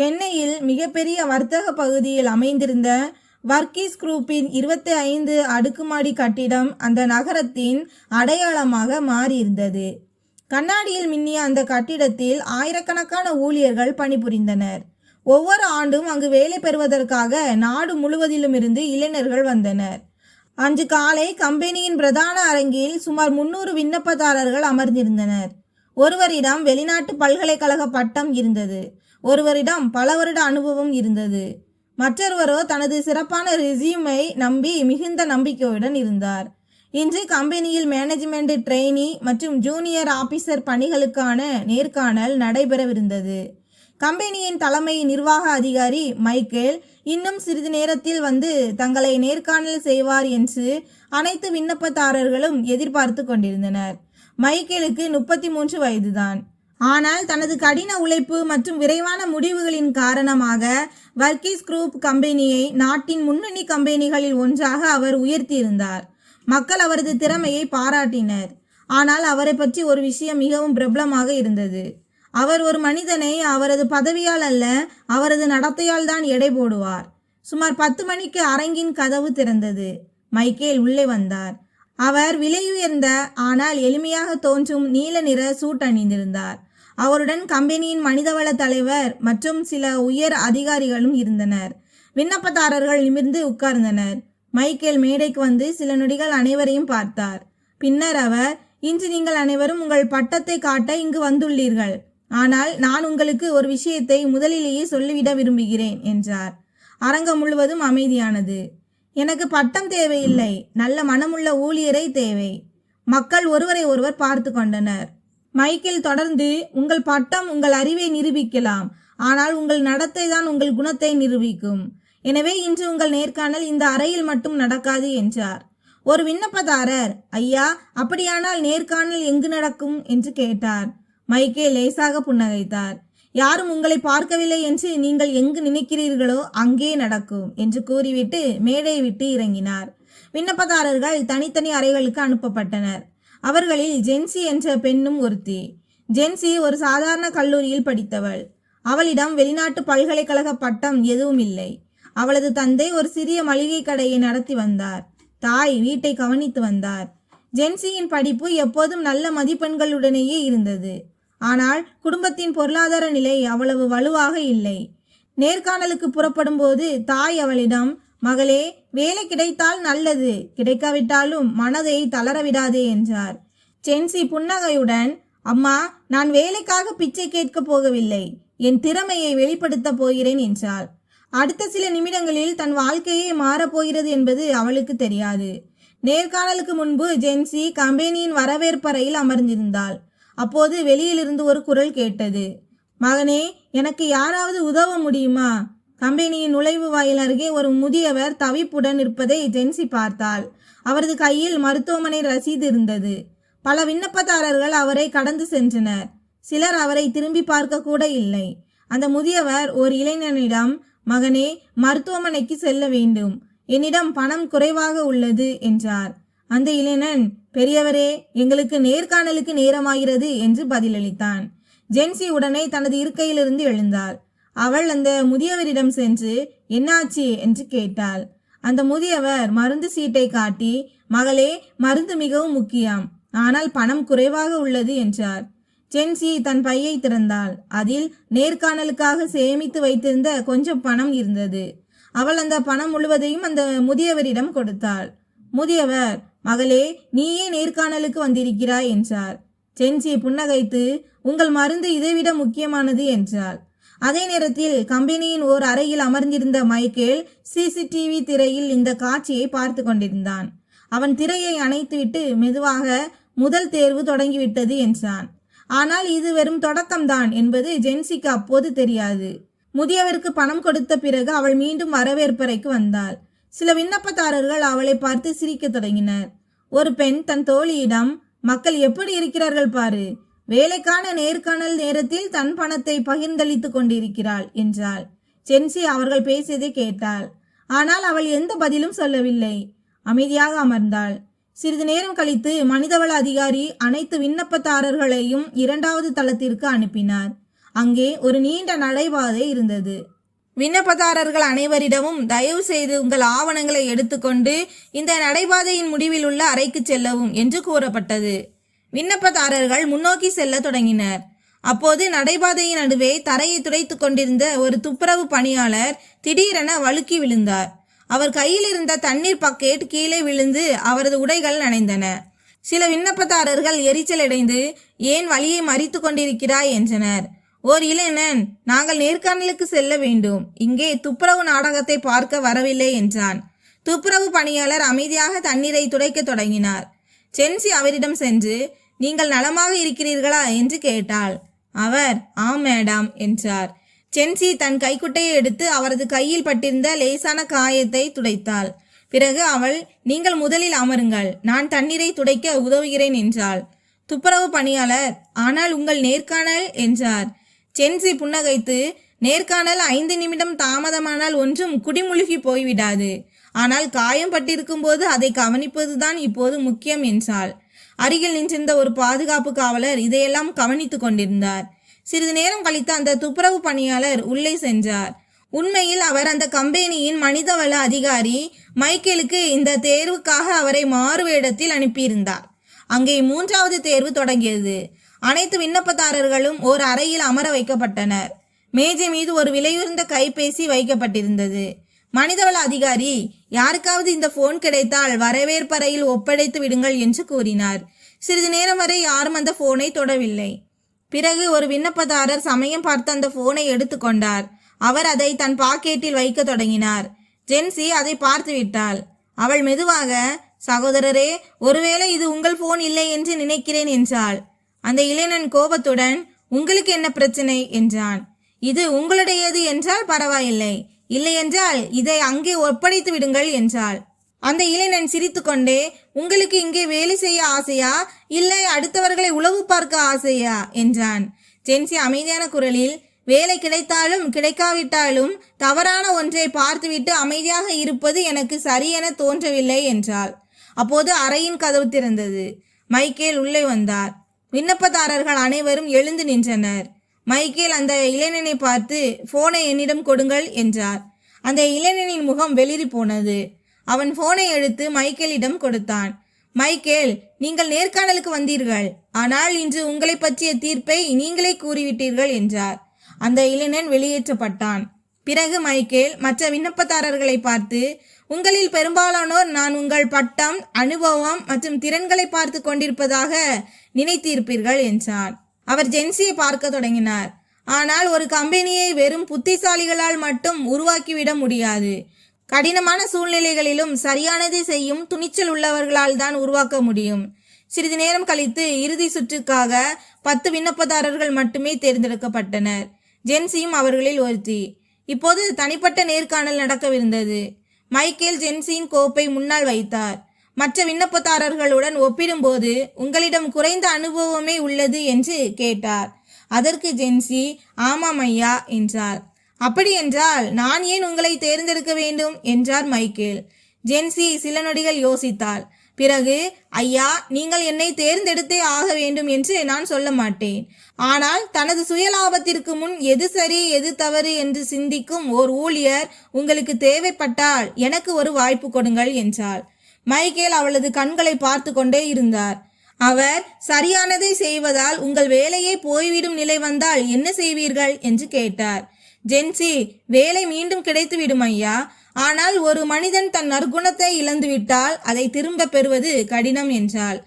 சென்னையில் மிகப்பெரிய வர்த்தக பகுதியில் அமைந்திருந்த வர்க்கீஸ் குரூப்பின் 25 அடுக்குமாடி கட்டிடம் அந்த நகரத்தின் அடையாளமாக மாறியிருந்தது. கண்ணாடியில் மின்னிய அந்த கட்டிடத்தில் ஆயிரக்கணக்கான ஊழியர்கள் பணிபுரிந்தனர். ஒவ்வொரு ஆண்டும் அங்கு வேலை பெறுவதற்காக நாடு முழுவதிலும் இருந்து இளைஞர்கள் வந்தனர். அன்று காலை கம்பெனியின் பிரதான அரங்கில் சுமார் 300 விண்ணப்பதாரர்கள் அமர்ந்திருந்தனர். ஒருவரிடம் வெளிநாட்டு பல்கலைக்கழக பட்டம் இருந்தது. ஒருவரிடம் பல வருட அனுபவம் இருந்தது. மற்றொருவரோ தனது சிறப்பான ரெஸ்யூமை நம்பி மிகுந்த நம்பிக்கையுடன் இருந்தார். இன்று கம்பெனியில் மேனேஜ்மெண்ட் ட்ரெயினி மற்றும் ஜூனியர் ஆபீசர் பணிகளுக்கான நேர்காணல் நடைபெறவிருந்தது. கம்பெனியின் தலைமை நிர்வாக அதிகாரி மைக்கேல் இன்னும் சிறிது நேரத்தில் வந்து தங்களை நேர்காணல் செய்வார் என்று அனைத்து விண்ணப்பதாரர்களும் எதிர்பார்த்து கொண்டிருந்தனர். மைக்கேலுக்கு 33 வயதுதான். ஆனால் தனது கடின உழைப்பு மற்றும் விரைவான முடிவுகளின் காரணமாக வர்க்கீஸ் குரூப் கம்பெனியை நாட்டின் முன்னணி கம்பெனிகளில் ஒன்றாக அவர் உயர்த்தியிருந்தார். மக்கள் அவரது திறமையை பாராட்டினர். ஆனால் அவரை பற்றி ஒரு விஷயம் மிகவும் பிரபலமாக இருந்தது. அவர் ஒரு மனிதனை அவரது பதவியால் அல்ல, அவரது நடத்தையால் தான் எடை போடுவார். சுமார் 10 மணிக்கு அரங்கின் கதவு திறந்தது. மைக்கேல் உள்ளே வந்தார். அவர் விலையுயர்ந்த ஆனால் எளிமையாக தோன்றும் நீல நிற சூட் அணிந்திருந்தார். அவருடன் கம்பெனியின் மனிதவள தலைவர் மற்றும் சில உயர் அதிகாரிகளும் இருந்தனர். விண்ணப்பதாரர்கள் நிமிர்ந்து உட்கார்ந்தனர். மைக்கேல் மேடைக்கு வந்து சில நொடிகள் அனைவரையும் பார்த்தார். பின்னர் அவர், இன்று நீங்கள் அனைவரும் உங்கள் பட்டத்தை காட்ட இங்கு வந்துள்ளீர்கள். ஆனால் நான் உங்களுக்கு ஒரு விஷயத்தை முதலிலேயே சொல்லிவிட விரும்புகிறேன் என்றார். அரங்கம் முழுவதும் அமைதியானது. எனக்கு பட்டம் தேவையில்லை, நல்ல மனமுள்ள ஊழியரை தேவை. மக்கள் ஒருவரை ஒருவர் பார்த்து கொண்டனர். மைக்கேல் தொடர்ந்து, உங்கள் பட்டம் உங்கள் அறிவை நிரூபிக்கலாம், ஆனால் உங்கள் நடத்தை தான் உங்கள் குணத்தை நிரூபிக்கும். எனவே இன்று உங்கள் நேர்காணல் இந்த அறையில் மட்டும் நடக்காது என்றார். ஒரு விண்ணப்பதாரர், ஐயா, அப்படியானால் நேர்காணல் எங்கு நடக்கும் என்று கேட்டார். மைக்கேல் லேசாக புன்னகைத்தார். யாரும் உங்களை பார்க்கவில்லை என்று நீங்கள் எங்கு நினைக்கிறீர்களோ அங்கே நடக்கும் என்று கூறிவிட்டு மேடையை விட்டு இறங்கினார். விண்ணப்பதாரர்கள் தனித்தனி அறைகளுக்கு அனுப்பப்பட்டனர். அவர்களில் ஜென்சி என்ற பெண்ணும் ஒருத்தி. ஜென்சி ஒரு சாதாரண கல்லூரியில் படித்தவள். அவளிடம் வெளிநாட்டு பல்கலைக்கழக பட்டம் எதுவும் இல்லை. அவளது தந்தை ஒரு சிறிய மளிகை கடையை நடத்தி வந்தார். தாய் வீட்டை கவனித்து வந்தார். ஜென்சியின் படிப்பு எப்போதும் நல்ல மதிப்பெண்களுடனேயே இருந்தது. ஆனால் குடும்பத்தின் பொருளாதார நிலை அவ்வளவு வலுவாக இல்லை. நேர்காணலுக்கு புறப்படும் போது தாய் அவளிடம், மகளே, வேலை கிடைத்தால் நல்லது, கிடைக்காவிட்டாலும் மனதை தளரவிடாதே என்றார். ஜென்சி புன்னகையுடன், அம்மா, நான் வேலைக்காக பிச்சை கேட்கப் போகவில்லை, என் திறமையை வெளிப்படுத்த போகிறேன் என்றாள். அடுத்த சில நிமிடங்களில் தன் வாழ்க்கையே மாறப்போகிறது என்பது அவளுக்கு தெரியாது. நேர்காணலுக்கு முன்பு ஜென்சி கம்பெனியின் வரவேற்பறையில் அமர்ந்திருந்தாள். அப்போது வெளியிலிருந்து ஒரு குரல் கேட்டது. மகனே, எனக்கு யாராவது உதவ முடியுமா? கம்பெனியின் நுழைவு வாயில் அருகே ஒரு முதியவர் தவிப்புடன் இருப்பதை ஜென்சி பார்த்தாள். அவரது கையில் மருத்துவமனை ரசீது இருந்தது. பல விண்ணப்பதாரர்கள் அவரை கடந்து சென்றனர். சிலர் அவரை திரும்பி பார்க்க கூட இல்லை. அந்த முதியவர் ஒரு இளைஞனிடம், மகனே, மருத்துவமனைக்கு செல்ல வேண்டும், என்னிடம் பணம் குறைவாக உள்ளது என்றார். அந்த இளைஞன், பெரியவரே, எங்களுக்கு நேர்காணலுக்கு நேரமாகிறது என்று பதிலளித்தான். ஜென்சி உடனே தனது இருக்கையிலிருந்து எழுந்தாள். அவள் அந்த முதியவரிடம் சென்று, என்னாச்சு என்று கேட்டாள். அந்த முதியவர் மருந்து சீட்டை காட்டி, மகளே, மருந்து மிகவும் முக்கியம், ஆனால் பணம் குறைவாக உள்ளது என்றார். ஜென்சி தன் பையை திறந்தாள். அதில் நேர்காணலுக்காக சேமித்து வைத்திருந்த கொஞ்சம் பணம் இருந்தது. அவள் அந்த பணம் முழுவதையும் அந்த முதியவரிடம் கொடுத்தாள். முதியவர், மகளே, நீயே நேர்காணலுக்கு வந்திருக்கிறாய் என்றார். ஜென்சி புன்னகைத்து, உங்கள் மருந்து இதைவிட முக்கியமானது என்றாள். அதே நேரத்தில் கம்பெனியின் ஓர் அறையில் அமர்ந்திருந்த மைக்கேல் சிசிடிவி திரையில் இந்த காட்சியை பார்த்து கொண்டிருந்தான். அவன் திரையை அணைத்துவிட்டு மெதுவாக, முதல் தேர்வு தொடங்கிவிட்டது என்றான். ஆனால் இது வெறும் தொடக்கம்தான் என்பது ஜென்சிக்கு அப்போது தெரியாது. முதியவருக்கு பணம் கொடுத்த பிறகு அவள் மீண்டும் வரவேற்பறைக்கு வந்தாள். சில விண்ணப்பதாரர்கள் அவளை பார்த்து சிரிக்க தொடங்கினர். ஒரு பெண் தன் தோழியிடம், மக்கள் எப்படி இருக்கிறார்கள் பாரு, வேலைக்கான நேர்காணல் நேரத்தில் தன் பணத்தை பகிர்ந்தளித்து கொண்டிருக்கிறாள் என்றாள். ஜென்சி அவர்கள் பேசியதை கேட்டாள். ஆனால் அவள் எந்த பதிலும் சொல்லவில்லை. அமைதியாக அமர்ந்தாள். சிறிது நேரம் கழித்து மனிதவள அதிகாரி அனைத்து விண்ணப்பதாரர்களையும் 2வது தளத்திற்கு அனுப்பினார். அங்கே ஒரு நீண்ட நடைபாதை இருந்தது. விண்ணப்பதாரர்கள் அனைவரிடமும் தயவு செய்து உங்கள் ஆவணங்களை எடுத்துக்கொண்டு இந்த நடைபாதையின் முடிவில் உள்ள அறைக்கு செல்லவும் என்று கூறப்பட்டது. விண்ணப்பதாரர்கள் முன்னோக்கி செல்ல தொடங்கினர். அப்போது நடைபாதையின் நடுவே தரையை துடைத்து கொண்டிருந்த ஒரு துப்புரவு பணியாளர் திடீரென வழுக்கி விழுந்தார். அவர் கையில் இருந்த தண்ணீர் பக்கெட் கீழே விழுந்து அவரது உடைகள் நனைந்தன. சில விண்ணப்பதாரர்கள் எரிச்சலடைந்து, ஏன் வழியை மறித்து கொண்டிருக்கிறாய் என்றனர். ஓர் இளைஞன், நாங்கள் நேர்காணலுக்கு செல்ல வேண்டும், இங்கே துப்புரவு நாடகத்தை பார்க்க வரவில்லை என்றான். துப்புரவு பணியாளர் அமைதியாக தண்ணீரை துடைக்க தொடங்கினார். சென்சி அவரிடம் சென்று, நீங்கள் நலமாக இருக்கிறீர்களா என்று கேட்டாள். அவர் ஆம் மேடம் என்றார். சென்சி தன் கைக்குட்டையை எடுத்து அவரது கையில் பட்டிருந்த லேசான காயத்தை துடைத்தாள். பிறகு அவள், நீங்கள் முதலில் அமருங்கள், நான் தண்ணீரை துடைக்க உதவுகிறேன் என்றாள். துப்புரவு பணியாளர், ஆனால் உங்கள் நேர்காணல் என்றார். சென்சி புன்னகைத்து, நேர்காணல் 5 நிமிடம் தாமதமானால் ஒன்றும் குடிமுழுகி போய்விடாது, ஆனால் காயம் பட்டிருக்கும் போது அதை கவனிப்பதுதான் இப்போது முக்கியம் என்றாள். அருகில் நின்றிருந்த ஒரு பாதுகாப்பு காவலர் இதையெல்லாம் கவனித்து கொண்டிருந்தார். சிறிது நேரம் கழித்து அந்த துப்புரவு பணியாளர் உள்ளே சென்றார். உண்மையில் அவர் அந்த கம்பெனியின் மனிதவள அதிகாரி மைக்கேலுக்கு இந்த தேர்வுக்காக அவரை மாறு வேடத்தில் அனுப்பியிருந்தார். அங்கே 3வது தேர்வு தொடங்கியது. அனைத்து விண்ணப்பதாரர்களும் ஒரு அறையில் அமர வைக்கப்பட்டனர். மேஜை மீது ஒரு விலையுயர்ந்த கைபேசி வைக்கப்பட்டிருந்தது. மனிதவள அதிகாரி, யாருக்காவது இந்த போன் கிடைத்தால் வரவேற்பறையில் ஒப்படைத்து விடுங்கள் என்று கூறினார். சிறிது நேரம் வரை யாரும் அந்த போனை தொடவில்லை. பிறகு ஒரு விண்ணப்பதாரர் சமயம் பார்த்து அந்த போனை எடுத்துக்கொண்டார். அவர் அதை தன் பாக்கெட்டில் வைக்க தொடங்கினார். ஜென்சி அதை பார்த்து விட்டாள். அவள் மெதுவாக, சகோதரரே, ஒருவேளை இது உங்கள் போன் இல்லை என்று நினைக்கிறேன் என்றாள். அந்த இளைஞன் கோபத்துடன், உங்களுக்கு என்ன பிரச்சனை என்றான். இது உங்களுடையது என்றால் பரவாயில்லை, இல்லை என்றால் இதை அங்கே ஒப்படைத்து விடுங்கள் என்றாள். அந்த இளைஞன் சிரித்துக்கொண்டே, உங்களுக்கு இங்கே வேலை செய்ய ஆசையா, இல்லை அடுத்தவர்களை உளவு பார்க்க ஆசையா என்றான். ஜென்சி அமைதியான குரலில், வேலை கிடைத்தாலும் கிடைக்காவிட்டாலும் தவறான ஒன்றை பார்த்துவிட்டு அமைதியாக இருப்பது எனக்கு சரியென தோன்றவில்லை என்றாள். அப்போது அறையின் கதவு திறந்தது. மைக்கேல் உள்ளே வந்தார். விண்ணப்பதாரர்கள் அனைவரும் எழுந்து நின்றனர். மைக்கேல் அந்த இளைஞனை பார்த்து, போனை என்னிடம் கொடுங்கள் என்றார். அந்த இளைஞனின் முகம் வெளிரி போனது. அவன் போனை எடுத்து மைக்கேலிடம் கொடுத்தான். மைக்கேல், நீங்கள் நேர்காணலுக்கு வந்தீர்கள், ஆனால் இன்று உங்களை பற்றிய தீர்ப்பை நீங்களே கூறிவிட்டீர்கள் என்றார். அந்த இளைஞன் வெளியேற்றப்பட்டான். பிறகு மைக்கேல் மற்ற விண்ணப்பதாரர்களை பார்த்து, உங்களில் பெரும்பாலானோர் நான் உங்கள் பட்டம், அனுபவம் மற்றும் திறன்களை பார்த்து கொண்டிருப்பதாக நினைத்திருப்பீர்கள் என்றார். அவர் ஜென்சியை பார்க்க தொடங்கினார். ஆனால் ஒரு கம்பெனியை வெறும் புத்திசாலிகளால் மட்டும் உருவாக்கிவிட முடியாது. கடினமான சூழ்நிலைகளிலும் சரியானதை செய்யும் துணிச்சல் உள்ளவர்களால் தான் உருவாக்க முடியும். சிறிது நேரம் கழித்து இறுதி சுற்றுக்காக 10 விண்ணப்பதாரர்கள் மட்டுமே தேர்ந்தெடுக்கப்பட்டனர். ஜென்சியும் அவர்களில் ஒருத்தி. இப்போது தனிப்பட்ட நேர்காணல் நடக்கவிருந்தது. மைக்கேல் ஜென்சியின் கோப்பை முன்னால் வைத்தார். மற்ற விண்ணப்பதாரர்களுடன் ஒப்பிடும்போது உங்களிடம் குறைந்த அனுபவமே உள்ளது என்று கேட்டார். அதற்கு ஜென்சி, ஆமாம் ஐயா என்றார். அப்படி என்றால் நான் ஏன் உங்களை தேர்ந்தெடுக்க வேண்டும் என்றார் மைக்கேல். ஜென்சி சில நொடிகள் யோசித்தாள். பிறகு, ஐயா, நீங்கள் என்னை தேர்ந்தெடுத்தே ஆக வேண்டும் என்று நான் சொல்ல மாட்டேன். ஆனால் தனது சுயலாபத்திற்கு முன் எது சரி எது தவறு என்று சிந்திக்கும் ஓர் ஊழியர் உங்களுக்கு தேவைப்பட்டால் எனக்கு ஒரு வாய்ப்பு கொடுங்கள் என்றாள். மைக்கேல் அவளது கண்களை பார்த்து கொண்டே இருந்தார். அவர், சரியானதை செய்வதால் உங்கள் வேலையே போய்விடும் நிலை வந்தால் என்ன செய்வீர்கள் என்று கேட்டார். ஜென்சி, வேலை மீண்டும் கிடைத்து விடும் ஐயா, ஆனால் ஒரு மனிதன் தன் நற்குணத்தை இழந்துவிட்டால் அதை திரும்ப பெறுவது கடினம் என்றாள்.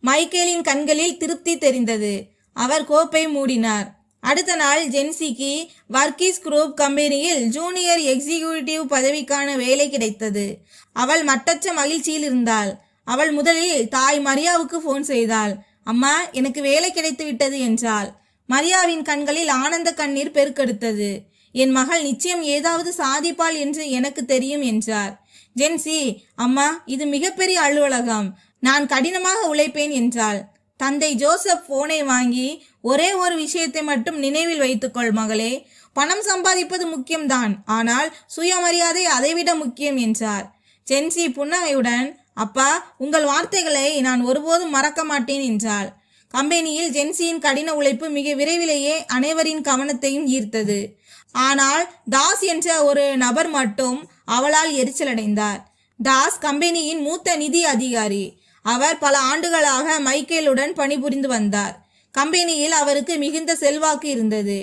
மைக்கேலின் கண்களில் திருப்தி தெரிந்தது. அவர் கோப்பை மூடினார். அடுத்த நாள் ஜென்சிக்கு வர்க்கீஸ் குரூப் கம்பெனியில் ஜூனியர் எக்ஸிகியூட்டிவ் பதவிக்கான வேலை கிடைத்தது. அவள் மட்டற்ற மகிழ்ச்சியில் இருந்தாள். அவள் முதலில் தாய் மரியாவுக்கு போன் செய்தாள். அம்மா, எனக்கு வேலை கிடைத்து விட்டது என்றாள். மரியாவின் கண்களில் ஆனந்த கண்ணீர் பெருக்கெடுத்தது. என் மகள் நிச்சயம் ஏதாவது சாதிப்பாள் என்று எனக்கு தெரியும் என்றார். ஜென்சி, அம்மா, இது மிகப்பெரிய அலுவலகம், நான் கடினமாக உழைப்பேன் என்றாள். தந்தை ஜோசப் போனை வாங்கி, ஒரே ஒரு விஷயத்தை மட்டும் நினைவில் வைத்துக்கொள் மகளே, பணம் சம்பாதிப்பது முக்கியம்தான், ஆனால் சுயமரியாதை அதைவிட முக்கியம் என்றார். ஜென்சி புன்னகையுடன், அப்பா, உங்கள் வார்த்தைகளை நான் ஒருபோதும் மறக்க மாட்டேன் என்றாள். கம்பெனியில் ஜென்சியின் கடின உழைப்பு மிக விரைவிலேயே அனைவரின் கவனத்தையும் ஈர்த்தது. ஆனால் தாஸ் என்ற ஒரு நபர் மட்டும் அவளால் எரிச்சலடைந்தார். தாஸ் கம்பெனியின் மூத்த நிதி அதிகாரி. அவர் பல ஆண்டுகளாக மைக்கேலுடன் பணிபுரிந்து வந்தார். கம்பெனியில் அவருக்கு மிகுந்த செல்வாக்கு இருந்தது.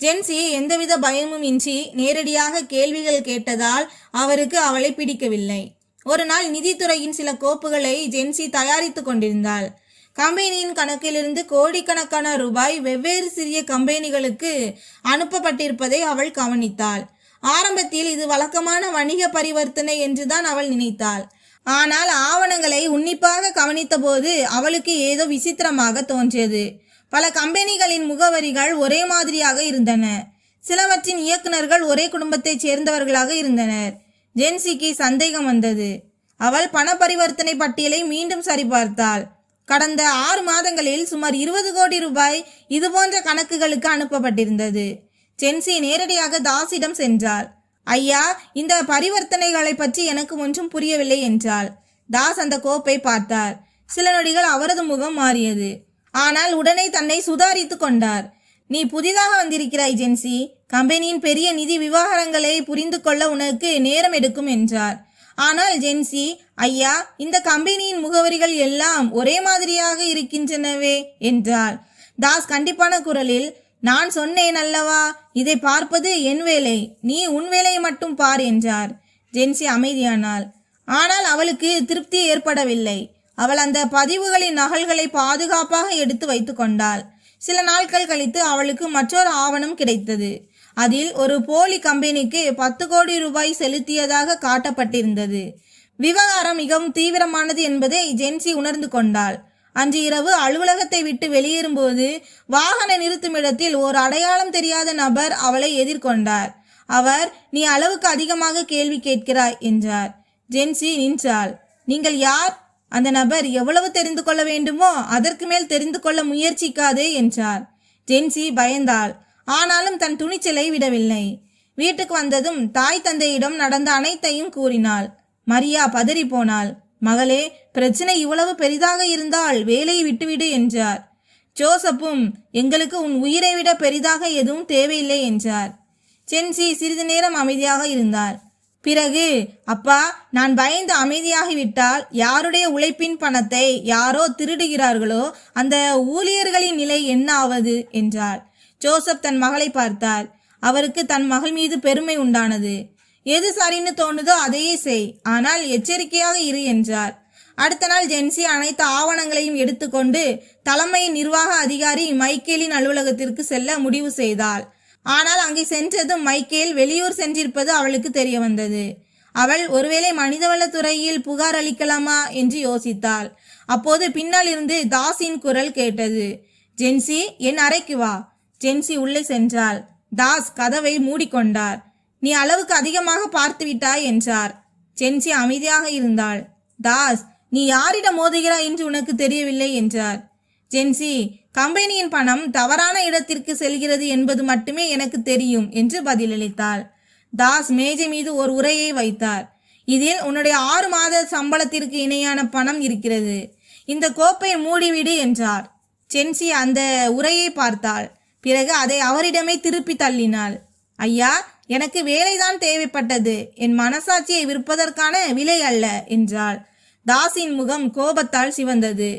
ஜென்சி எந்தவித பயமும் இன்றி நேரடியாக கேள்விகள் கேட்டதால் அவருக்கு அவளை பிடிக்கவில்லை. ஒரு நாள் நிதித்துறையின் சில கோப்புகளை ஜென்சி தயாரித்து கொண்டிருந்தாள். கம்பெனியின் கணக்கிலிருந்து கோடிக்கணக்கான ரூபாய் வெவ்வேறு சிறிய கம்பெனிகளுக்கு அனுப்பப்பட்டிருப்பதை அவள் கவனித்தாள். ஆரம்பத்தில் இது வழக்கமான வணிக பரிவர்த்தனை என்றுதான் அவள் நினைத்தாள். ஆனால் ஆவணங்களை உன்னிப்பாக கவனித்த போது அவளுக்கு ஏதோ விசித்திரமாக தோன்றியது. பல கம்பெனிகளின் முகவரிகள் ஒரே மாதிரியாக இருந்தன. சிலவற்றின் இயக்குநர்கள் ஒரே குடும்பத்தைச் சேர்ந்தவர்களாக இருந்தனர். ஜென்சிக்கு சந்தேகம் வந்தது. அவள் பண பரிவர்த்தனை பட்டியலை மீண்டும் சரிபார்த்தாள். கடந்த 6 மாதங்களில் சுமார் 20 கோடி ரூபாய் இதுபோன்ற கணக்குகளுக்கு அனுப்பப்பட்டிருந்தது. ஜென்சி நேரடியாக தாஸிடம் சென்றாள். ஐயா, இந்த பரிவர்த்தனைகளை பற்றி எனக்கு ஒன்றும் புரியவில்லை என்றாள். தாஸ் அந்த கோப்பை பார்த்தார். சில நொடிகள் அவரது முகம் மாறியது. ஆனால் உடனே தன்னை சுதாரித்து கொண்டார். நீ புதிதாக வந்திருக்கிறாய் ஜென்சி. கம்பெனியின் பெரிய நிதி விவகாரங்களை புரிந்து கொள்ள உனக்கு நேரம் எடுக்கும் என்றார். ஆனால் ஜென்சி, ஐயா, இந்த கம்பெனியின் முகவரிகள் எல்லாம் ஒரே மாதிரியாக இருக்கின்றனவே என்றாள். தாஸ் கண்டிப்பான குரலில், நான் சொன்னேன் அல்லவா, இதை பார்ப்பது என் வேலை, நீ உன் வேலையை மட்டும் பார் என்றார். ஜென்சி அமைதியானாள். ஆனால் அவளுக்கு திருப்தி ஏற்படவில்லை. அவள் அந்த பதிவுகளின் நகல்களை பாதுகாப்பாக எடுத்து வைத்து கொண்டாள். சில நாட்கள் கழித்து அவளுக்கு மற்றொரு ஆவணம் கிடைத்தது. அதில் ஒரு போலி கம்பெனிக்கு 10 கோடி ரூபாய் செலுத்தியதாக காட்டப்பட்டிருந்தது. விவகாரம் மிகவும் தீவிரமானது என்பதை ஜென்சி உணர்ந்து கொண்டாள். அன்று இரவு அலுவலகத்தை விட்டு வெளியேறும்போது வாகன நிறுத்துமிடத்தில் ஒரு அடையாளம் தெரியாத நபர் அவளை எதிர்கொண்டார். அவர், நீ அளவுக்கு அதிகமாக கேள்வி கேட்கிறாய் என்றார். ஜென்சி நின்றாள். நீங்கள் யார்? அந்த நபர், எவ்வளவு தெரிந்து கொள்ள வேண்டுமோ அதற்கு மேல் தெரிந்து கொள்ள முயற்சிக்காதே என்றார். ஜென்சி பயந்தாள். ஆனாலும் தன் துணிச்சலை விடவில்லை. வீட்டுக்கு வந்ததும் தாய் தந்தையிடம் நடந்த அனைத்தையும் கூறினாள். மரியா பதறி போனாள். மகளே, பிரச்சனை இவ்வளவு பெரிதாக இருந்தால் வேலையை விட்டுவிடு என்றார். ஜோசப்பும், எங்களுக்கு உன் உயிரை விட பெரிதாக எதுவும் தேவையில்லை என்றார். ஜென்சி சிறிது நேரம் அமைதியாக இருந்தாள். பிறகு, அப்பா, நான் பயந்து அமைதியாகிவிட்டால் யாருடைய உழைப்பின் பணத்தை யாரோ திருடுகிறார்களோ அந்த ஊழியர்களின் நிலை என்ன ஆவது என்றாள். ஜோசப் தன் மகளை பார்த்தார். அவருக்கு தன் மகள் மீது பெருமை உண்டானது. எது சரின்னு தோணுதோ அதையே செய், ஆனால் எச்சரிக்கையாக இரு என்றார். அடுத்த நாள் ஜென்சி அனைத்து ஆவணங்களையும் எடுத்துக்கொண்டு தலைமை நிர்வாக அதிகாரி மைக்கேலின் அலுவலகத்திற்கு செல்ல முடிவு செய்தாள். ஆனால் அங்கே சென்றதும் மைக்கேல் வெளியூர் சென்றிருப்பது அவளுக்கு தெரிய வந்தது. அவள் ஒருவேளை மனிதவளத்துறையில் புகார் அளிக்கலாமா என்று யோசித்தாள். அப்போது பின்னால் இருந்து தாஸின் குரல் கேட்டது. ஜென்சி, என் அறைக்கு வா. ஜென்சி உள்ளே சென்றாள். தாஸ் கதவை மூடிக்கொண்டார். நீ அளவுக்கு அதிகமாக பார்த்து விட்டாய் என்றார். ஜென்சி அமைதியாக இருந்தாள். தாஸ், நீ யாரிடம் மோதுகிறாய் என்று உனக்கு தெரியவில்லை என்றார். ஜென்சி, கம்பெனியின் பணம் தவறான இடத்திற்கு செல்கிறது என்பது மட்டுமே எனக்கு தெரியும் என்று பதிலளித்தாள். தாஸ் மேஜை மீது ஒரு உரையை வைத்தார். இதில் உன்னுடைய 6 மாத சம்பளத்திற்கு இணையான பணம் இருக்கிறது. இந்த கோப்பை மூடிவிடு என்றார். ஜென்சி அந்த உரையை பார்த்தாள். பிறகு அதை அவரிடமே திருப்பி தள்ளினாள். ஐயா, எனக்கு வேலைதான் தேவைப்பட்டது, என் மனசாட்சியை விற்பதற்கான விலை அல்ல என்றாள். தாஸின் முகம் கோபத்தால் சிவந்தது.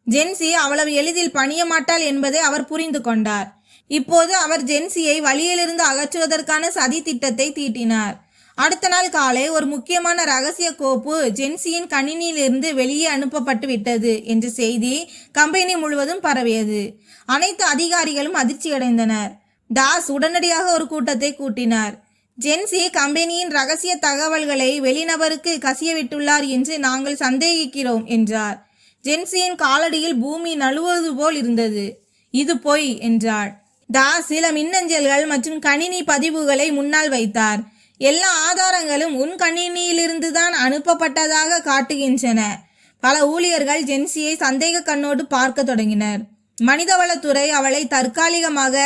ஜென்சி அவ்வளவு எளிதில் பணிய மாட்டாள் என்பதை அவர் புரிந்து கொண்டார். இப்போது அவர் ஜென்சியை வழியிலிருந்து அகற்றுவதற்கான சதி திட்டத்தை தீட்டினார். அடுத்த நாள் காலை ஒரு முக்கியமான ரகசிய கோப்பு ஜென்சியின் கணினியிலிருந்து வெளியே அனுப்பப்பட்டு விட்டது என்ற செய்தி கம்பெனி முழுவதும் பரவியது. அனைத்து அதிகாரிகளும் அதிர்ச்சியடைந்தனர். தாஸ் உடனடியாக ஒரு கூட்டத்தை கூட்டினார். ஜென்சி கம்பெனியின் ரகசிய தகவல்களை வெளிநபருக்கு கசியவிட்டுள்ளார் என்று நாங்கள் சந்தேகிக்கிறோம் என்றார். ஜென்சியின் காலடியில் பூமி நழுவது போல் இருந்தது. இது பொய் என்றாள். தாஸ் சில மின்னஞ்சல்கள் மற்றும் கணினி பதிவுகளை முன்னால் வைத்தார். எல்லா ஆதாரங்களும் உன் கணினியிலிருந்துதான் அனுப்பப்பட்டதாக காட்டுகின்றன. பல ஊழியர்கள் ஜென்சியை சந்தேக கண்ணோடு பார்க்க தொடங்கினர். மனிதவளத்துறை அவளை தற்காலிகமாக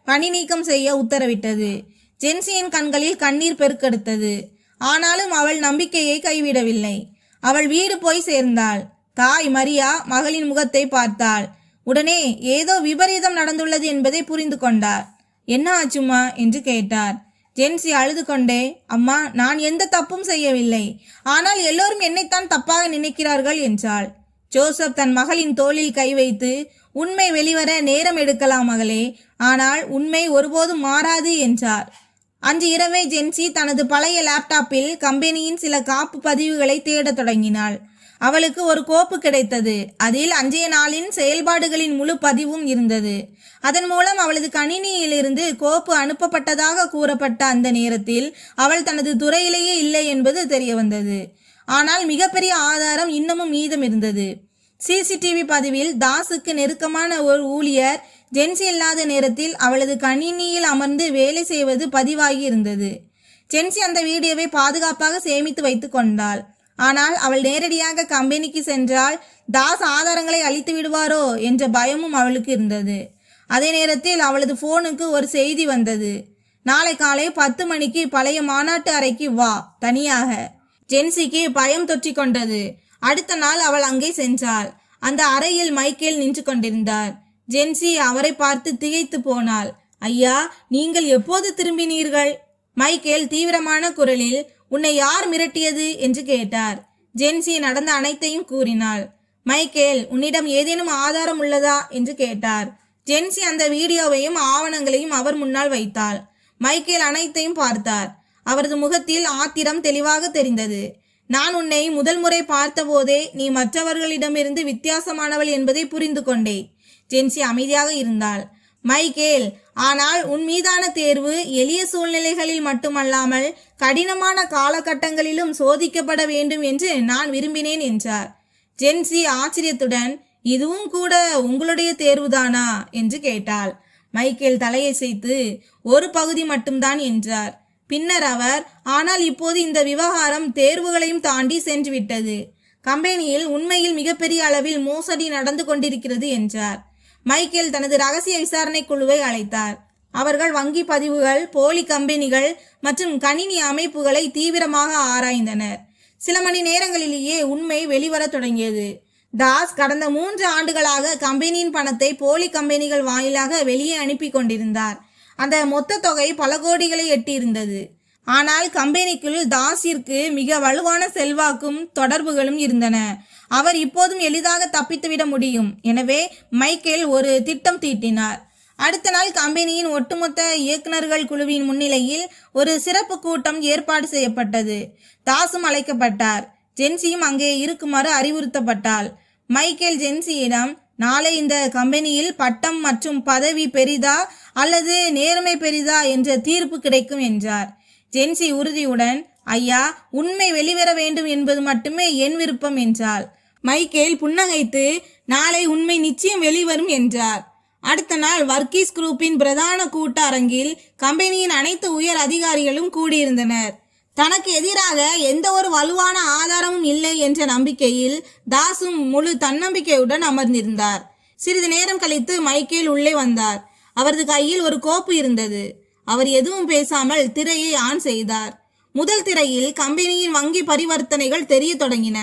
பணி நீக்கம் செய்ய உத்தரவிட்டது. ஜென்சியின் கண்களில் கண்ணீர் பெருக்கெடுத்தது. ஆனாலும் அவள் நம்பிக்கையை கைவிடவில்லை. அவள் வீடு போய் சேர்ந்தாள். தாய் மரியா மகளின் முகத்தை பார்த்தாள். உடனே ஏதோ விபரீதம் நடந்துள்ளது என்பதை புரிந்து கொண்டார். என்ன ஆச்சுமா என்று கேட்டார். ஜென்சி அழுது கொண்டே, அம்மா, நான் எந்த தப்பும் செய்யவில்லை, ஆனால் எல்லோரும் என்னைத்தான் தப்பாக நினைக்கிறார்கள் என்றாள். ஜோசப் தன் மகளின் தோளில் கை வைத்து, உண்மை வெளிவர நேரம் எடுக்கலாம் மகளே, ஆனால் உண்மை ஒருபோதும் மாறாது என்றார். அன்று இரவே ஜென்சி தனது பழைய லேப்டாப்பில் கம்பெனியின் சில காப்பு பதிவுகளை தேடத் தொடங்கினாள். அவளுக்கு ஒரு கோப்பு கிடைத்தது. அதில் அன்றைய நாளின் செயல்பாடுகளின் முழு பதிவும் இருந்தது. அதன் மூலம் அவளது கணினியிலிருந்து கோப்பு அனுப்பப்பட்டதாக கூறப்பட்ட அந்த நேரத்தில் அவள் தனது துறையிலேயே இல்லை என்பது தெரிய வந்தது. ஆனால் மிகப்பெரிய ஆதாரம் இன்னமும் மீதம் இருந்தது. சிசிடிவி பதிவில் தாஸுக்கு நெருக்கமான ஒரு ஊழியர் ஜென்சி இல்லாத நேரத்தில் அவளது கணினியில் அமர்ந்து வேலை செய்வது பதிவாகி இருந்தது. ஜென்சி அந்த வீடியோவை பாதுகாப்பாக சேமித்து வைத்து கொண்டாள். ஆனால் அவள் நேரடியாக கம்பெனிக்கு சென்றால் தாஸ் ஆதாரங்களை அழித்து விடுவாரோ என்ற பயமும் அவளுக்கு இருந்தது. அதே நேரத்தில் அவளது போனுக்கு ஒரு செய்தி வந்தது. நாளை காலை 10 மணிக்கு பழைய மாநாட்டு அறைக்கு வா, தனியாக. ஜென்சிக்கு பயம் தொற்றிக் கொண்டது. அடுத்த நாள் அவள் அங்கே சென்றாள். அந்த அறையில் மைக்கேல் நின்று கொண்டிருந்தார். ஜென்சி அவரை பார்த்து திகைத்து போனாள். ஐயா, நீங்கள் எப்போது திரும்பினீர்கள்? மைக்கேல் தீவிரமான குரலில், உன்னை யார் மிரட்டியது என்று கேட்டார். ஜென்சி நடந்த அனைத்தையும் கூறினாள். மைக்கேல், உன்னிடம் ஏதேனும் ஆதாரம் உள்ளதா என்று கேட்டார். ஜென்சி அந்த வீடியோவையும் ஆவணங்களையும் அவர் முன்னால் வைத்தாள். மைக்கேல் அனைத்தையும் பார்த்தார். அவரது முகத்தில் ஆத்திரம் தெளிவாக தெரிந்தது. நான் உன்னை முதல் முறை பார்த்தபோதே நீ மற்றவர்களிடமிருந்து வித்தியாசமானவள் என்பதை புரிந்து கொண்டேன். ஜென்சி அமைதியாக இருந்தாள். மைக்கேல், ஆனால் உன் மீதான தேர்வு எளிய சூழ்நிலைகளில் மட்டுமல்லாமல் கடினமான காலகட்டங்களிலும் சோதிக்கப்பட வேண்டும் என்று நான் விரும்பினேன் என்றார். ஜென்சி ஆச்சரியத்துடன், இதுவும் கூட உங்களுடைய தேர்வுதானா என்று கேட்டாள். மைக்கேல் தலையசைத்து, ஒரு பகுதி மட்டும்தான் என்றார். பின்னர் அவர், ஆனால் இப்போது இந்த விவகாரம் தேர்வுகளையும் தாண்டி சென்றுவிட்டது. கம்பெனியில் உண்மையில் மிகப்பெரிய அளவில் மோசடி நடந்து கொண்டிருக்கிறது என்றார். மைக்கேல் தனது ரகசிய விசாரணை குழுவை அழைத்தார். அவர்கள் வங்கி பதிவுகள், போலி கம்பெனிகள் மற்றும் கணினி அமைப்புகளை தீவிரமாக ஆராய்ந்தனர். சில மணி நேரங்களிலேயே உண்மை வெளிவர தொடங்கியது. தாஸ் கடந்த 3 ஆண்டுகளாக கம்பெனியின் பணத்தை போலி கம்பெனிகள் வாயிலாக வெளியே அனுப்பி கொண்டிருந்தார். அந்த மொத்த தொகை பல கோடிகளை எட்டியிருந்தது. ஆனால் கம்பெனிக்குள் தாஸிற்கு மிக வலுவான செல்வாக்கும் தொடர்புகளும் இருந்தன. அவர் இப்போதும் எளிதாக தப்பித்துவிட முடியும். எனவே மைக்கேல் ஒரு திட்டம் தீட்டினார். அடுத்த நாள் கம்பெனியின் ஒட்டுமொத்த இயக்குநர்கள் குழுவின் முன்னிலையில் ஒரு சிறப்பு கூட்டம் ஏற்பாடு செய்யப்பட்டது. தாஸும் அழைக்கப்பட்டார். ஜென்சியும் அங்கே இருக்குமாறு அறிவுறுத்தப்பட்டாள். மைக்கேல் ஜென்சியிடம், நாளை இந்த கம்பெனியில் பட்டம் மற்றும் பதவி பெரிதா அல்லது நேர்மை பெரிதா என்ற தீர்ப்பு கிடைக்கும் என்றார். ஜென்சி உறுதியுடன், ஐயா, உண்மை வெளிவர வேண்டும் என்பது மட்டுமே என் விருப்பம் என்றாள். மைக்கேல் புன்னகைத்து, நாளை உண்மை நிச்சயம் வெளிவரும் என்றார். அடுத்த நாள் வர்க்கீஸ் குரூப்பின் பிரதான கூட்ட அரங்கில் கம்பெனியின் அனைத்து உயர் அதிகாரிகளும் கூடியிருந்தனர். தனக்கு எதிராக எந்த ஒரு வலுவான ஆதாரமும் இல்லை என்ற நம்பிக்கையில் தாஸும் முழு தன்னம்பிக்கையுடன் அமர்ந்திருந்தார். சிறிது நேரம் கழித்து மைக்கேல் உள்ளே வந்தார். அவரது கையில் ஒரு கோப்பு இருந்தது. அவர் எதுவும் பேசாமல் திரையை ஆன் செய்தார். முதல் திரையில் கம்பெனியின் வங்கி பரிவர்த்தனைகள் தெரிய தொடங்கின.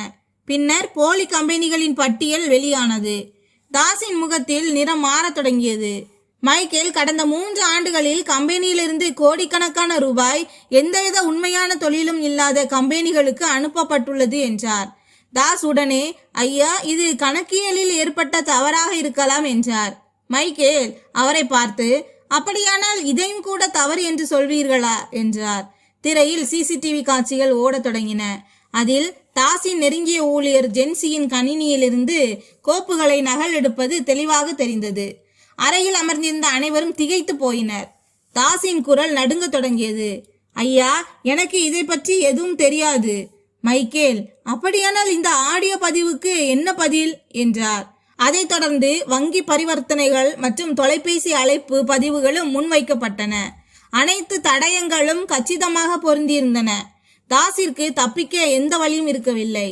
பின்னர் போலி கம்பெனிகளின் பட்டியல் வெளியானது. தாஸின் முகத்தில் நிறம் மாறத் தொடங்கியது. மைக்கேல் கடந்த 3 ஆண்டுகளில் கம்பெனியிலிருந்து கோடிக்கணக்கான ரூபாய் எந்தவித உண்மையான தொழிலும் இல்லாத கம்பெனிகளுக்கு அனுப்பப்பட்டுள்ளது என்றார். தாஸ் உடனே, ஐயா, இது கணக்கியலில் ஏற்பட்ட தவறாக இருக்கலாம் என்றார். மைக்கேல் அவரை பார்த்து, அப்படியானால் இதையும் கூட தவறு என்று சொல்வீர்களா என்றார். திரையில் சிசிடிவி காட்சிகள் ஓடத் தொடங்கின. அதில் தாஸின் நெருங்கிய ஊழியர் ஜென்சியின் கணினியிலிருந்து கோப்புகளை நகல் எடுப்பது தெளிவாக தெரிந்தது. அறையில் அமர்ந்திருந்த அனைவரும் திகைத்து போயினர். தாஸின் குரல் நடுங்க தொடங்கியது. ஐயா, எனக்கு இதை பற்றி எதுவும் தெரியாது. மைக்கேல், அப்படியானால் இந்த ஆடியோ பதிவுக்கு என்ன பதில் என்றார். அதைத் தொடர்ந்து வங்கி பரிவர்த்தனைகள் மற்றும் தொலைபேசி அழைப்பு பதிவுகளும் முன்வைக்கப்பட்டன. அனைத்து தடயங்களும் கச்சிதமாக பொருந்தியிருந்தன. தாஸிற்கு தப்பிக்க எந்த வழியும் இருக்கவில்லை.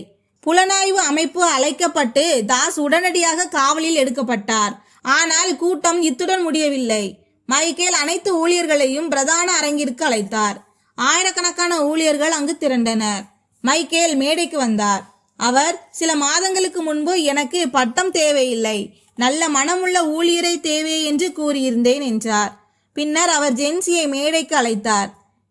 புலனாய்வு அமைப்பு அழைக்கப்பட்டு தாஸ் உடனடியாக காவலில் எடுக்கப்பட்டார். ஆனால் கூட்டம் இத்துடன் முடியவில்லை. மைக்கேல் அனைத்து ஊழியர்களையும் பிரதான அரங்கிற்கு அழைத்தார். ஆயிரக்கணக்கான ஊழியர்கள் அங்கு திரண்டனர். மைக்கேல் மேடைக்கு வந்தார். அவர், சில மாதங்களுக்கு முன்பு எனக்கு பட்டம் தேவையில்லை, நல்ல மனமுள்ள ஊழியரை தேவை என்று கூறியிருந்தேன் என்றார். பின்னர் அவர் ஜென்சியை மேடைக்கு அழைத்தார்.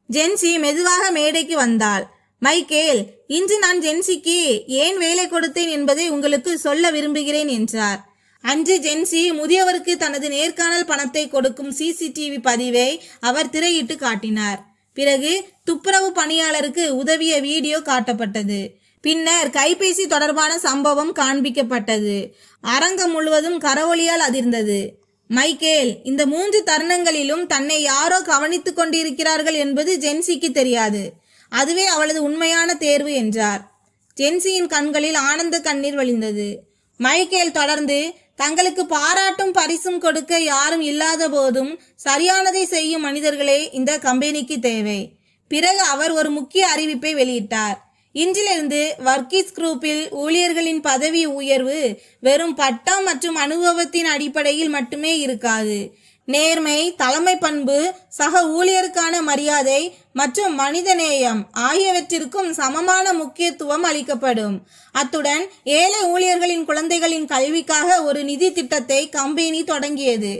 ஜென்சி மெதுவாக மேடைக்கு வந்தாள். மைக்கேல், இன்று நான் ஜென்சிக்கு ஏன் வேலை கொடுத்தேன் என்பதை உங்களுக்கு சொல்ல விரும்புகிறேன் என்றார். அன்று ஜென்சி முதியவருக்கு தனது நேர்காணல் பணத்தை கொடுக்கும் சிசிடிவி பதிவை அவர் திரையிட்டு காட்டினார். பிறகு துப்புரவு பணியாளருக்கு உதவிய வீடியோ காட்டப்பட்டது. பின்னர் கைபேசி தொடர்பான சம்பவம் காண்பிக்கப்பட்டது. அரங்கம் முழுவதும் கரவொலியால் அதிர்ந்தது. மைக்கேல், இந்த 3 தருணங்களிலும் தன்னை யாரோ கவனித்துக் கொண்டிருக்கிறார்கள் என்பது ஜென்சிக்கு தெரியாது. அதுவே அவளது உண்மையான தேர்வு என்றார். ஜென்சியின் கண்களில் ஆனந்த கண்ணீர் வழிந்தது. மைக்கேல் தொடர்ந்து, தங்களுக்கு பாராட்டும் பரிசும் கொடுக்க யாரும் இல்லாத போதும் சரியானதை செய்யும் மனிதர்களே இந்த கம்பெனிக்கு தேவை. பிறகு அவர் ஒரு முக்கிய அறிவிப்பை வெளியிட்டார். இன்றிலிருந்து வர்க்கீஸ் குரூப்பில் ஊழியர்களின் பதவி உயர்வு வெறும் பட்டம் மற்றும் அனுபவத்தின் அடிப்படையில் மட்டுமே இருக்காது. நேர்மை, தலைமை பண்பு, சக ஊழியருக்கான மரியாதை மற்றும் மனிதநேயம் ஆகியவற்றிற்கும் சமமான முக்கியத்துவம் அளிக்கப்படும். அத்துடன் ஏழை ஊழியர்களின் குழந்தைகளின் கல்விக்காக ஒரு நிதி திட்டத்தை கம்பெனி தொடங்கியது.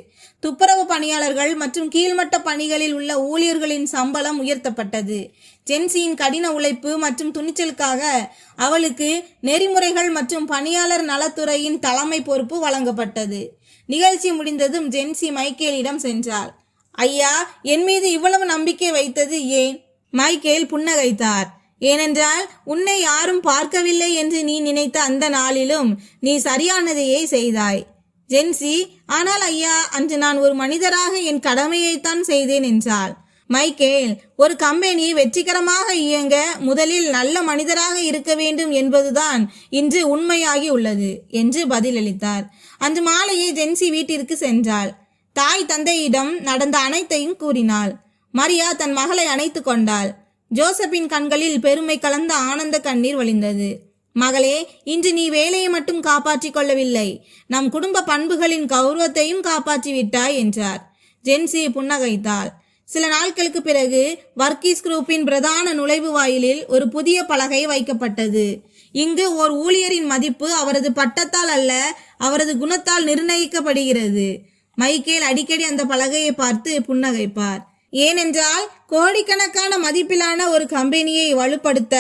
துப்புரவு பணியாளர்கள் மற்றும் கீழ்மட்ட பணிகளில் உள்ள ஊழியர்களின் சம்பளம் உயர்த்தப்பட்டது. ஜென்சியின் கடின உழைப்பு மற்றும் துணிச்சலுக்காக அவளுக்கு நெறிமுறைகள் மற்றும் பணியாளர் நலத்துறையின் தலைமை பொறுப்பு வழங்கப்பட்டது. நிகழ்ச்சி முடிந்ததும் ஜென்சி மைக்கேலிடம் சென்றாள். ஐயா, என் மீது இவ்வளவு நம்பிக்கை வைத்தது ஏன்? மைக்கேல் புன்னகைத்தார். ஏனென்றால் உன்னை யாரும் பார்க்கவில்லை என்று நீ நினைத்த அந்த நாளிலும் நீ சரியானதையே செய்தாய். ஜென்சி, ஆனால் ஐயா, அன்று நான் ஒரு மனிதராக என் கடமையைத்தான் செய்தேன் என்றாள். மைக்கேல், ஒரு கம்பெனி வெற்றிகரமாக இயங்க முதலில் நல்ல மனிதராக இருக்க வேண்டும் என்பதுதான் இன்று உண்மையாகி உள்ளது என்று பதிலளித்தார். அன்று மாலையே ஜென்சி வீட்டிற்கு சென்றாள். தாய் தந்தையிடம் நடந்த அனைத்தையும் கூறினாள். மரியா தன் மகளை அணைத்து கொண்டாள். ஜோசப்பின் கண்களில் பெருமை கலந்த ஆனந்த கண்ணீர் வழிந்தது. மகளே, இன்று நீ வேலையை மட்டும் காப்பாற்றி கொள்ளவில்லை, நம் குடும்ப பண்புகளின் கௌரவத்தையும் காப்பாற்றி விட்டாய் என்றார். ஜென்சி புன்னகைத்தாள். சில நாட்களுக்கு பிறகு வர்க்கீஸ் குரூப்பின் பிரதான நுழைவு வாயிலில் ஒரு புதிய பலகை வைக்கப்பட்டது. இங்கு ஓர் ஊழியரின் மதிப்பு அவரது பட்டத்தால் அல்ல, அவரது குணத்தால் நிர்ணயிக்கப்படுகிறது. மைக்கேல் அடிக்கடி அந்த பலகையை பார்த்து புன்னகைப்பார். ஏனென்றால் கோடிக்கணக்கான மதிப்பிலான ஒரு கம்பெனியை வலுப்படுத்த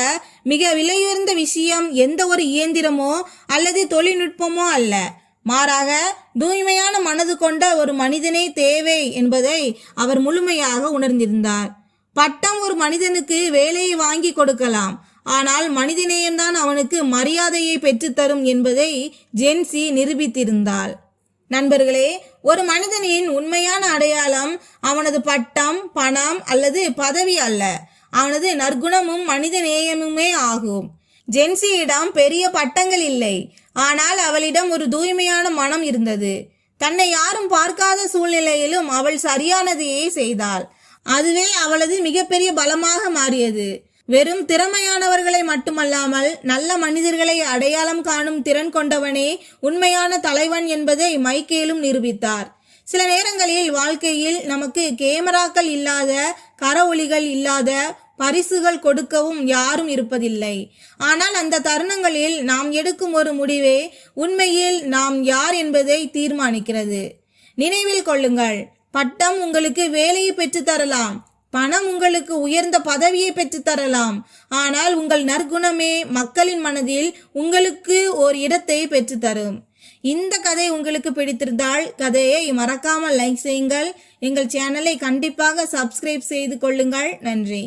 மிக விலையுயர்ந்த விஷயம் எந்த ஒரு இயந்திரமோ அல்லது தொழில்நுட்பமோ அல்ல, மாறாக தூய்மையான மனது கொண்ட ஒரு மனிதனே தேவை என்பதை அவர் முழுமையாக உணர்ந்திருந்தார். பட்டம் ஒரு மனிதனுக்கு வேலையை வாங்கி கொடுக்கலாம், ஆனால் மனிதநேயம்தான் அவனுக்கு மரியாதையை பெற்றுத்தரும் என்பதை ஜென்சி நிரூபித்திருந்தாள். நண்பர்களே, ஒரு மனிதனின் உண்மையான அடையாளம் அவனது பட்டம், பணம் அல்லது பதவி அல்ல, அவனது நற்குணமும் மனித நேயமுமே ஆகும். ஜென்சியிடம் பெரிய பட்டங்கள் இல்லை, ஆனால் அவளிடம் ஒரு தூய்மையான மனம் இருந்தது. தன்னை யாரும் பார்க்காத சூழ்நிலையிலும் அவள் சரியானதையே செய்தாள். அதுவே அவளது மிகப்பெரிய பலமாக மாறியது. வெறும் திறமையானவர்களை மட்டுமல்லாமல் நல்ல மனிதர்களை அடையாளம் காணும் திறன் கொண்டவனே உண்மையான தலைவன் என்பதை மைக்கேலும் நிரூபித்தார். சில நேரங்களில் வாழ்க்கையில் நமக்கு கேமராக்கள் இல்லாத, கரவொலிகள் இல்லாத, பரிசுகள் கொடுக்கவும் யாரும் இருப்பதில்லை. ஆனால் அந்த தருணங்களில் நாம் எடுக்கும் ஒரு முடிவே உண்மையில் நாம் யார் என்பதை தீர்மானிக்கிறது. நினைவில் கொள்ளுங்கள், பட்டம் உங்களுக்கு வேலையை பெற்றுத்தரலாம், பணம் உங்களுக்கு உயர்ந்த பதவியை பெற்றுத்தரலாம், ஆனால் உங்கள் நற்குணமே மக்களின் மனதில் உங்களுக்கு ஓர் இடத்தை பெற்றுத்தரும். இந்த கதை உங்களுக்கு பிடித்திருந்தால் கதையை மறக்காமல் லைக் செய்யுங்கள். எங்கள் சேனலை கண்டிப்பாக சப்ஸ்கிரைப் செய்து கொள்ளுங்கள். நன்றி.